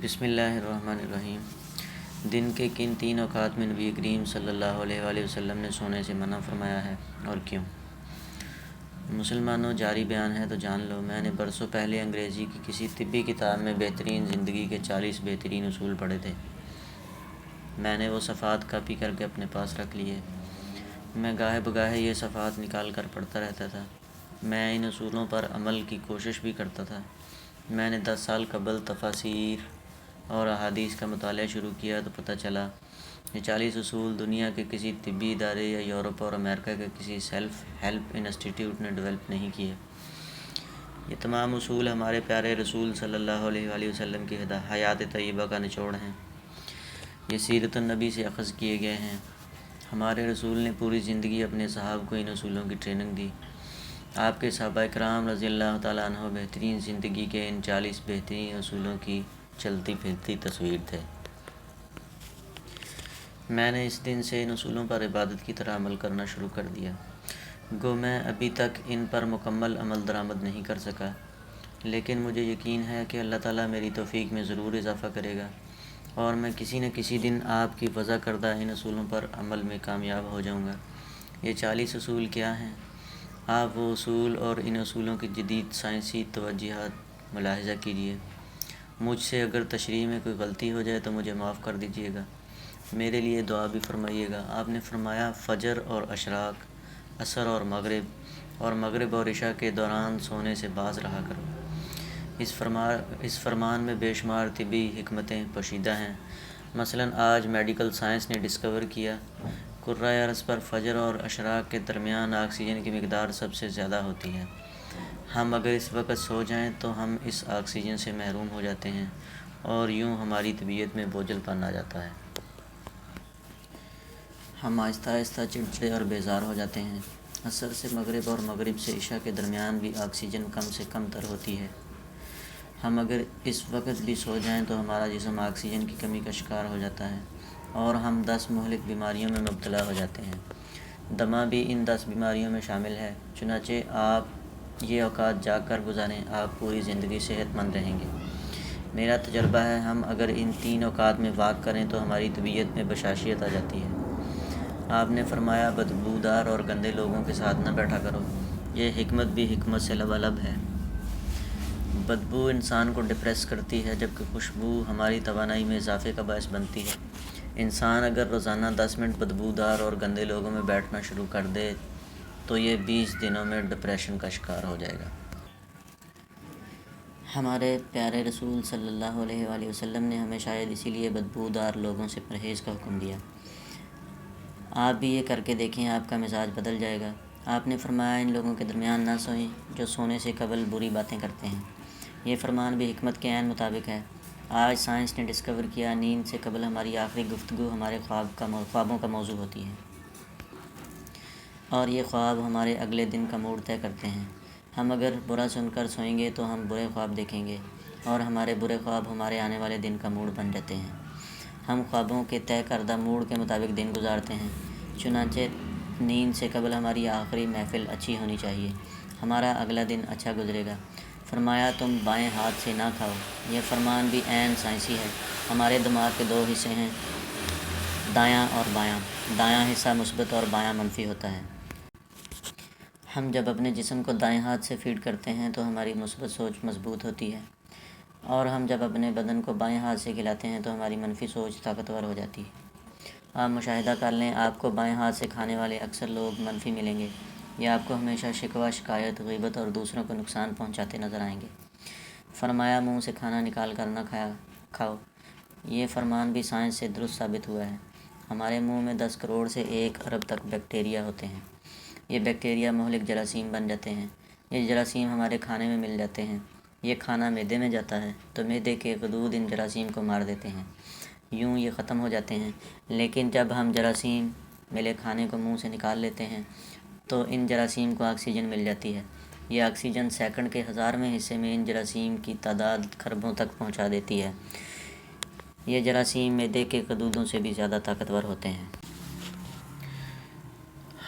بسم اللہ الرحمن الرحیم۔ دن کے کن تین اوقات میں نبی کریم صلی اللہ علیہ وآلہ وسلم نے سونے سے منع فرمایا ہے اور کیوں؟ مسلمانوں، جاری بیان ہے تو جان لو، میں نے برسوں پہلے انگریزی کی کسی طبی کتاب میں بہترین زندگی کے 40 بہترین اصول پڑھے تھے۔ میں نے وہ صفحات کاپی کر کے اپنے پاس رکھ لیے۔ میں گاہے بگاہے یہ صفحات نکال کر پڑھتا رہتا تھا۔ میں ان اصولوں پر عمل کی کوشش بھی کرتا تھا۔ میں نے 10 سال قبل تفاسیر اور احادیث کا مطالعہ شروع کیا تو پتہ چلا یہ 40 اصول دنیا کے کسی طبی ادارے یا یورپ اور امریکہ کے کسی سیلف ہیلپ انسٹیٹیوٹ نے ڈیولپ نہیں کیے۔ یہ تمام اصول ہمارے پیارے رسول صلی اللہ علیہ وآلہ وسلم کی حیات طیبہ کا نچوڑ ہیں۔ یہ سیرت النبی سے اخذ کیے گئے ہیں۔ ہمارے رسول نے پوری زندگی اپنے صحابہ کو ان اصولوں کی ٹریننگ دی۔ آپ کے صحابہ کرام رضی اللہ تعالیٰ عنہ بہترین زندگی کے ان 40 بہترین اصولوں کی چلتی پھرتی تصویر تھے۔ میں نے اس دن سے ان اصولوں پر عبادت کی طرح عمل کرنا شروع کر دیا۔ گو میں ابھی تک ان پر مکمل عمل درآمد نہیں کر سکا، لیکن مجھے یقین ہے کہ اللہ تعالیٰ میری توفیق میں ضرور اضافہ کرے گا اور میں کسی نہ کسی دن آپ کی وضع کردہ ان اصولوں پر عمل میں کامیاب ہو جاؤں گا۔ یہ 40 اصول کیا ہیں؟ آپ وہ اصول اور ان اصولوں کی جدید سائنسی توجیہات ملاحظہ کیجیے۔ مجھ سے اگر تشریح میں کوئی غلطی ہو جائے تو مجھے معاف کر دیجیے گا۔ میرے لیے دعا بھی فرمائیے گا۔ آپ نے فرمایا فجر اور اشراق، عصر اور مغرب اور عشاء کے دوران سونے سے باز رہا کرو۔ اس فرمان میں بے شمار طبی حکمتیں پوشیدہ ہیں۔ مثلاً آج میڈیکل سائنس نے ڈسکور کیا کرۂ ارض پر فجر اور اشراق کے درمیان آکسیجن کی مقدار سب سے زیادہ ہوتی ہے۔ ہم اگر اس وقت سو جائیں تو ہم اس آکسیجن سے محروم ہو جاتے ہیں اور یوں ہماری طبیعت میں بوجھل پن آ جاتا ہے۔ ہم آہستہ آہستہ چڑچڑے اور بیزار ہو جاتے ہیں۔ عصر سے مغرب اور مغرب سے عشاء کے درمیان بھی آکسیجن کم سے کم تر ہوتی ہے۔ ہم اگر اس وقت بھی سو جائیں تو ہمارا جسم آکسیجن کی کمی کا شکار ہو جاتا ہے اور ہم 10 مہلک بیماریوں میں مبتلا ہو جاتے ہیں۔ دمہ بھی ان 10 بیماریوں میں شامل ہے۔ چنانچہ آپ یہ اوقات جاگ کر گزاریں، آپ پوری زندگی صحت مند رہیں گے۔ میرا تجربہ ہے، ہم اگر ان 3 اوقات میں واک کریں تو ہماری طبیعت میں بشاشیت آ جاتی ہے۔ آپ نے فرمایا بدبودار اور گندے لوگوں کے ساتھ نہ بیٹھا کرو۔ یہ حکمت بھی حکمت سے لبالب ہے۔ بدبو انسان کو ڈپریس کرتی ہے، جبکہ خوشبو ہماری توانائی میں اضافے کا باعث بنتی ہے۔ انسان اگر روزانہ 10 منٹ بدبودار اور گندے لوگوں میں بیٹھنا شروع کر دے تو یہ 20 دنوں میں ڈپریشن کا شکار ہو جائے گا۔ ہمارے پیارے رسول صلی اللہ علیہ وآلہ وسلم نے ہمیں شاید اسی لیے بدبودار لوگوں سے پرہیز کا حکم دیا۔ آپ بھی یہ کر کے دیکھیں، آپ کا مزاج بدل جائے گا۔ آپ نے فرمایا ان لوگوں کے درمیان نہ سوئیں جو سونے سے قبل بری باتیں کرتے ہیں۔ یہ فرمان بھی حکمت کے عین مطابق ہے۔ آج سائنس نے ڈسکور کیا نیند سے قبل ہماری آخری گفتگو ہمارے خوابوں کا موضوع ہوتی ہے اور یہ خواب ہمارے اگلے دن کا موڈ طے کرتے ہیں۔ ہم اگر برا سن کر سوئیں گے تو ہم برے خواب دیکھیں گے اور ہمارے برے خواب ہمارے آنے والے دن کا موڈ بن جاتے ہیں۔ ہم خوابوں کے طے کردہ موڈ کے مطابق دن گزارتے ہیں۔ چنانچہ نیند سے قبل ہماری آخری محفل اچھی ہونی چاہیے، ہمارا اگلا دن اچھا گزرے گا۔ فرمایا تم بائیں ہاتھ سے نہ کھاؤ۔ یہ فرمان بھی عین سائنسی ہے۔ ہمارے دماغ کے 2 حصے ہیں، دایاں اور بایاں۔ دایاں حصہ مثبت اور بایاں منفی ہوتا ہے۔ ہم جب اپنے جسم کو دائیں ہاتھ سے فیڈ کرتے ہیں تو ہماری مثبت سوچ مضبوط ہوتی ہے اور ہم جب اپنے بدن کو بائیں ہاتھ سے کھلاتے ہیں تو ہماری منفی سوچ طاقتور ہو جاتی ہے۔ آپ مشاہدہ کر لیں، آپ کو بائیں ہاتھ سے کھانے والے اکثر لوگ منفی ملیں گے۔ یہ آپ کو ہمیشہ شکوہ، شکایت، غیبت اور دوسروں کو نقصان پہنچاتے نظر آئیں گے۔ فرمایا منہ سے کھانا نکال کر نہ کھاؤ۔ یہ فرمان بھی سائنس سے درست ثابت ہوا ہے۔ ہمارے منہ میں 10 کروڑ سے 1 ارب تک بیکٹیریا ہوتے ہیں۔ یہ بیکٹیریا مہلک جراثیم بن جاتے ہیں۔ یہ جراثیم ہمارے کھانے میں مل جاتے ہیں۔ یہ کھانا معدے میں جاتا ہے تو معدے کے غدود ان جراثیم کو مار دیتے ہیں، یوں یہ ختم ہو جاتے ہیں۔ لیکن جب ہم جراثیم ملے کھانے کو منہ سے نکال لیتے ہیں تو ان جراثیم کو آکسیجن مل جاتی ہے۔ یہ آکسیجن سیکنڈ کے 1000ویں حصے میں ان جراثیم کی تعداد کھربوں تک پہنچا دیتی ہے۔ یہ جراثیم معدے کے غدودوں سے بھی زیادہ طاقتور ہوتے ہیں۔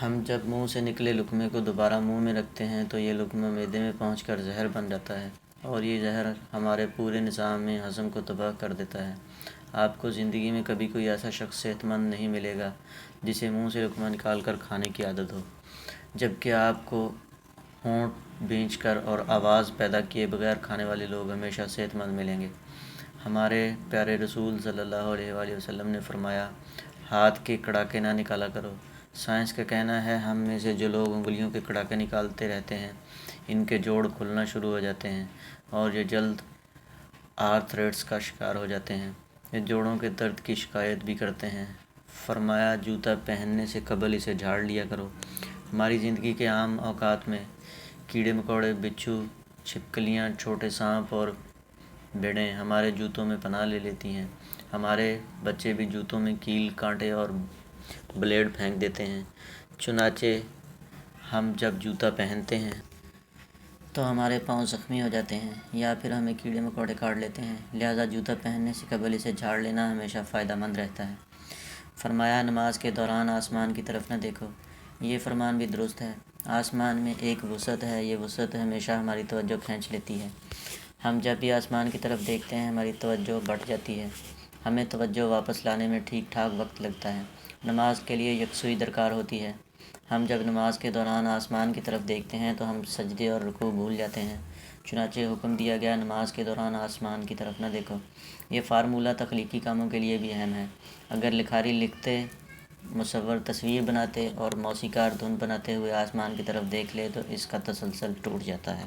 ہم جب منہ سے نکلے لقمے کو دوبارہ منہ میں رکھتے ہیں تو یہ لقمہ معدے میں پہنچ کر زہر بن جاتا ہے۔ اور یہ زہر ہمارے پورے نظام میں ہضم کو تباہ کر دیتا ہے۔ آپ کو زندگی میں کبھی کوئی ایسا شخص صحت مند نہیں ملے گا جسے منہ سے لقمہ نکال کر کھانے کی عادت ہو، جبکہ آپ کو ہونٹ بھینچ کر اور آواز پیدا کیے بغیر کھانے والے لوگ ہمیشہ صحت مند ملیں گے۔ ہمارے پیارے رسول صلی اللہ علیہ وآلہ وسلم نے فرمایا، ہاتھ کے کڑاکے نہ نکالا کرو۔ سائنس کا کہنا ہے ہم میں سے جو لوگ انگلیوں کے کڑاکے نکالتے رہتے ہیں ان کے جوڑ پھولنا شروع ہو جاتے ہیں اور یہ جلد آرتھرائٹس کا شکار ہو جاتے ہیں۔ یہ جوڑوں کے درد کی شکایت بھی کرتے ہیں۔ فرمایا، جوتا پہننے سے قبل اسے جھاڑ لیا کرو۔ ہماری زندگی کے عام اوقات میں کیڑے مکوڑے، بچھو، چھپکلیاں، چھوٹے سانپ اور بھیڑیں ہمارے جوتوں میں پناہ لے لیتی ہیں۔ ہمارے بچے بھی جوتوں میں کیل، کانٹے اور بلیڈ پھینک دیتے ہیں۔ چنانچہ ہم جب جوتا پہنتے ہیں تو ہمارے پاؤں زخمی ہو جاتے ہیں یا پھر ہمیں کیڑے مکوڑے کاٹ لیتے ہیں، لہٰذا جوتا پہننے سے قبل اسے جھاڑ لینا ہمیشہ فائدہ مند رہتا ہے۔ فرمایا، نماز کے دوران آسمان کی طرف نہ دیکھو۔ یہ فرمان بھی درست ہے۔ آسمان میں ایک وسعت ہے، یہ وسعت ہمیشہ ہماری توجہ کھینچ لیتی ہے۔ ہم جب بھی آسمان کی طرف دیکھتے ہیں ہماری توجہ بڑھ جاتی ہے، ہمیں توجہ واپس لانے میں ٹھیک ٹھاک وقت لگتا ہے۔ نماز کے لیے یکسوئی درکار ہوتی ہے۔ ہم جب نماز کے دوران آسمان کی طرف دیکھتے ہیں تو ہم سجدے اور رکوع بھول جاتے ہیں، چنانچہ حکم دیا گیا نماز کے دوران آسمان کی طرف نہ دیکھو۔ یہ فارمولہ تخلیقی کاموں کے لیے بھی اہم ہے۔ اگر لکھاری لکھتے، مصور تصویر بناتے اور موسیقار دھن بناتے ہوئے آسمان کی طرف دیکھ لے تو اس کا تسلسل ٹوٹ جاتا ہے۔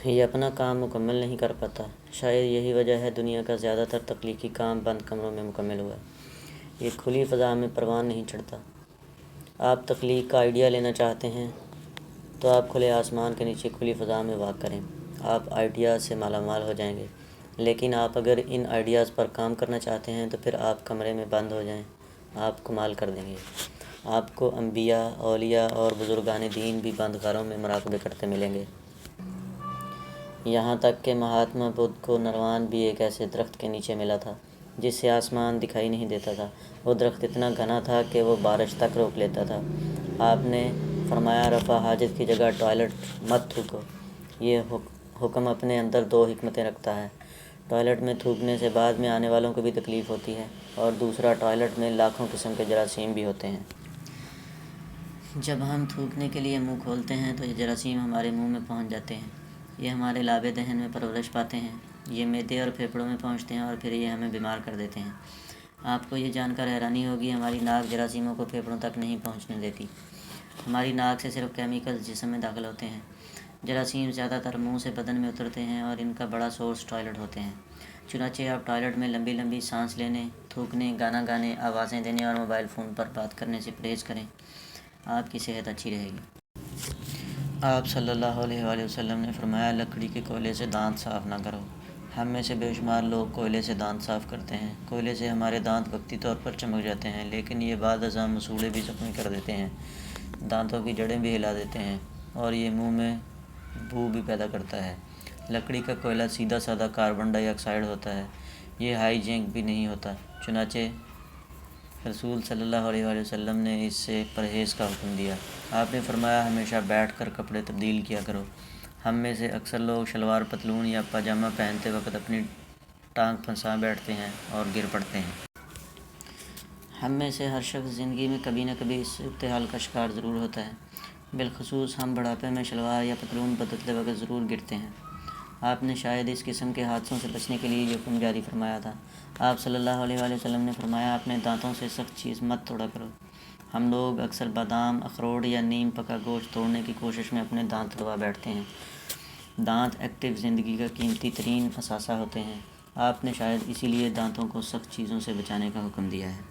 یہ اپنا کام مکمل نہیں کر پاتا۔ شاید یہی وجہ ہے دنیا کا زیادہ تر تخلیقی کام بند کمروں میں مکمل ہوا ہے۔ یہ کھلی فضا میں پروان نہیں چڑھتا۔ آپ تخلیق کا آئیڈیا لینا چاہتے ہیں تو آپ کھلے آسمان کے نیچے کھلی فضا میں واک کریں۔ آپ آئیڈیاز سے مالا مال ہو جائیں گے، لیکن آپ اگر ان آئیڈیاز پر کام کرنا چاہتے ہیں تو پھر آپ کمرے میں بند ہو جائیں، آپ کمال کر دیں گے۔ آپ کو انبیاء، اولیاء اور بزرگان دین بھی بند غاروں میں مراقبے کرتے ملیں گے۔ یہاں تک کہ مہاتما بدھ کو نروان بھی ایک ایسے درخت کے نیچے ملا تھا جس سے آسمان دکھائی نہیں دیتا تھا۔ وہ درخت اتنا گھنا تھا کہ وہ بارش تک روک لیتا تھا۔ آپ نے فرمایا، رفع حاجت کی جگہ ٹوائلٹ مت تھوکو۔ یہ حکم اپنے اندر دو حکمتیں رکھتا ہے۔ ٹوائلٹ میں تھوکنے سے بعد میں آنے والوں کو بھی تکلیف ہوتی ہے، اور دوسرا، ٹوائلٹ میں لاکھوں قسم کے جراثیم بھی ہوتے ہیں۔ جب ہم تھوکنے کے لیے منہ کھولتے ہیں تو یہ جراثیم ہمارے منہ میں پہنچ جاتے ہیں۔ یہ ہمارے لابِ دہن میں پرورش پاتے ہیں، یہ معدے اور پھیپھڑوں میں پہنچتے ہیں اور پھر یہ ہمیں بیمار کر دیتے ہیں۔ آپ کو یہ جان کر حیرانی ہوگی، ہماری ناک جراثیموں کو پھیپھڑوں تک نہیں پہنچنے دیتی۔ ہماری ناک سے صرف کیمیکلز جسم میں داخل ہوتے ہیں۔ جراثیم زیادہ تر منہ سے بدن میں اترتے ہیں اور ان کا بڑا سورس ٹوائلٹ ہوتے ہیں۔ چنانچہ آپ ٹوائلٹ میں لمبی لمبی سانس لینے، تھوکنے، گانا گانے، آوازیں دینے اور موبائل فون پر بات کرنے سے پرہیز کریں۔ آپ کی صحت اچھی رہے گی۔ آپ صلی اللہ علیہ وآلہ وسلم نے فرمایا، لکڑی کے کوئلے سے دانت صاف نہ کرو۔ ہم میں سے بے شمار لوگ کوئلے سے دانت صاف کرتے ہیں۔ کوئلے سے ہمارے دانت وقتی طور پر چمک جاتے ہیں، لیکن یہ بعد ازاں مسوڑھے بھی زخمی کر دیتے ہیں، دانتوں کی جڑیں بھی ہلا دیتے ہیں اور یہ منہ میں بو بھی پیدا کرتا ہے۔ لکڑی کا کوئلہ سیدھا سادہ کاربن ڈائی آکسائڈ ہوتا ہے، یہ ہائیجینک بھی نہیں ہوتا، چنانچہ رسول صلی اللہ علیہ وآلہ وسلم نے اس سے پرہیز کا حکم دیا۔ آپ نے فرمایا، ہمیشہ بیٹھ کر کپڑے تبدیل کیا کرو۔ ہم میں سے اکثر لوگ شلوار پتلون یا پاجامہ پہنتے وقت اپنی ٹانگ پھنسا بیٹھتے ہیں اور گر پڑتے ہیں۔ ہم میں سے ہر شخص زندگی میں کبھی نہ کبھی اس صورتحال کا شکار ضرور ہوتا ہے۔ بالخصوص ہم بڑھاپے میں شلوار یا پتلون بدلتے وقت ضرور گرتے ہیں۔ آپ نے شاید اس قسم کے حادثوں سے بچنے کے لیے یہ حکم جاری فرمایا تھا۔ آپ صلی اللہ علیہ وآلہ وسلم نے فرمایا، اپنے دانتوں سے سخت چیز مت توڑا کرو۔ ہم لوگ اکثر بادام، اخروٹ یا نیم پکا گوشت توڑنے کی کوشش میں اپنے دانت دبا بیٹھتے ہیں۔ دانت ایکٹیو زندگی کا قیمتی ترین اثاثہ ہوتے ہیں۔ آپ نے شاید اسی لیے دانتوں کو سخت چیزوں سے بچانے کا حکم دیا ہے۔